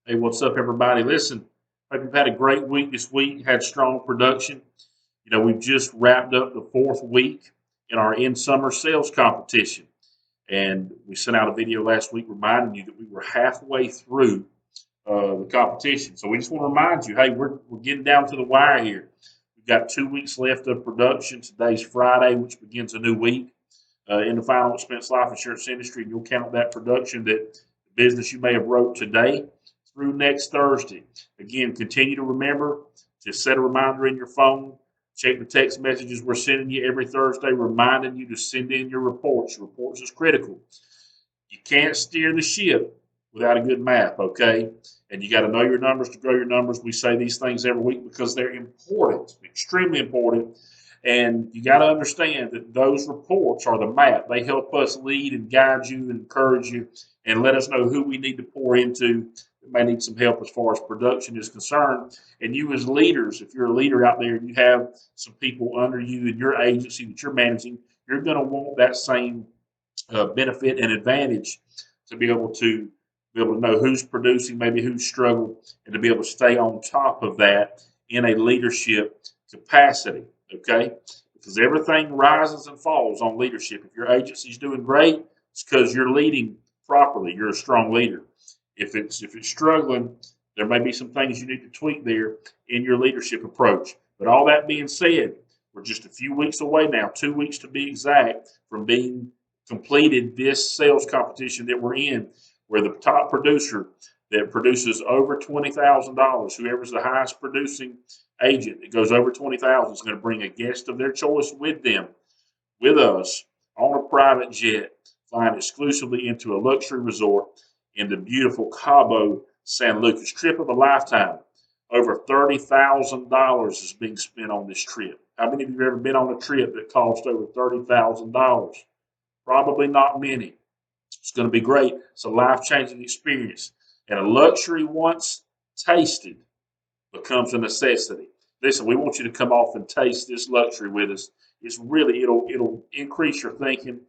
Hey, what's up, everybody? Listen, hope you've had a great week this week, had strong production. We've just wrapped up the fourth week in our in summer sales competition. And we sent out a video last week reminding you that we were halfway through the competition. So we just want to remind you, hey, we're getting down to the wire here. We've got 2 weeks left of production. Today's Friday, which begins a new week in the final expense life insurance industry. And you'll count that production that the business you may have wrote today through next Thursday. Again, continue to remember to set a reminder in your phone. Check the text messages we're sending you every Thursday, reminding you to send in your reports. Your reports is critical. You can't steer the ship without a good map, okay? And you got to know your numbers to grow your numbers. We say these things every week because they're important, extremely important. And you got to understand that those reports are the map. They help us lead and guide you and encourage you and let us know who we need to pour into that may need some help as far as production is concerned. And you as leaders, if you're a leader out there and you have some people under you in your agency that you're managing, you're going to want that same benefit and advantage to be able to know who's producing, maybe who's struggled, and to be able to stay on top of that in a leadership capacity. Okay, because everything rises and falls on leadership. If your agency's doing great, it's because you're leading properly. You're a strong leader. If it's struggling, there may be some things you need to tweak there in your leadership approach. But all that being said, we're just a few weeks away now, 2 weeks to be exact, from being completed this sales competition that we're in, where the top producer that produces over $20,000, whoever's the highest producing agent that goes over 20,000 is going to bring a guest of their choice with them, with us, on a private jet, flying exclusively into a luxury resort in the beautiful Cabo, San Lucas. Trip of a lifetime. Over $30,000 is being spent on this trip. How many of you have ever been on a trip that cost over $30,000? Probably not many. It's going to be great. It's a life-changing experience. And a luxury once tasted becomes a necessity. Listen, we want you to come off and taste this luxury with us. It'll increase your thinking.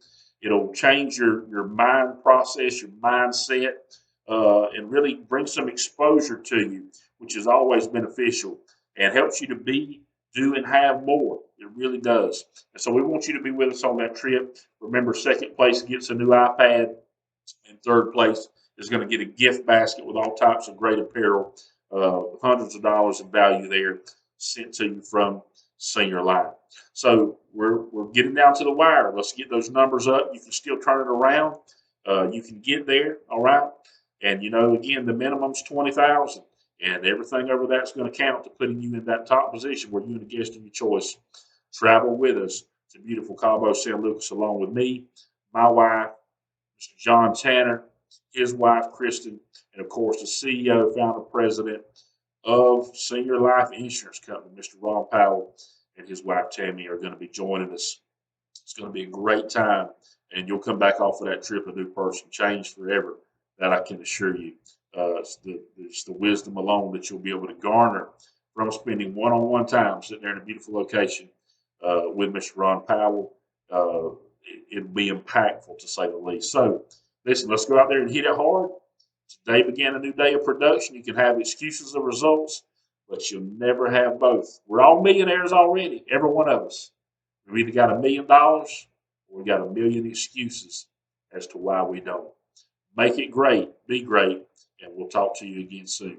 It'll change your mind process, your mindset, and really bring some exposure to you, which is always beneficial and helps you to be, do, and have more. It really does. And so we want you to be with us on that trip. Remember, second place gets a new iPad, and third place is going to get a gift basket with all types of great apparel, hundreds of dollars in value there sent to you from Senior Life. So we're getting down to the wire. Let's get those numbers up. You can still turn it around. You can get there, all right? And, again, the minimum's 20,000, and everything over that's going to count to putting you in that top position where you and a guest of your choice travel with us to beautiful Cabo San Lucas, along with me, my wife, Mr. John Tanner, his wife, Kristen, and, of course, the CEO, founder, president of Senior Life Insurance Company, Mr. Ron Powell, and his wife, Tammy, are going to be joining us. It's going to be a great time, and you'll come back off of that trip a new person, changed forever. That I can assure you. It's the wisdom alone that you'll be able to garner from spending one-on-one time sitting there in a beautiful location with Mr. Ron Powell. It'll be impactful, to say the least. So, listen, let's go out there and hit it hard. Today began a new day of production. You can have excuses of results, but you'll never have both. We're all millionaires already, every one of us. We've either got $1 million or we got a million excuses as to why we don't. Make it great, be great, and we'll talk to you again soon.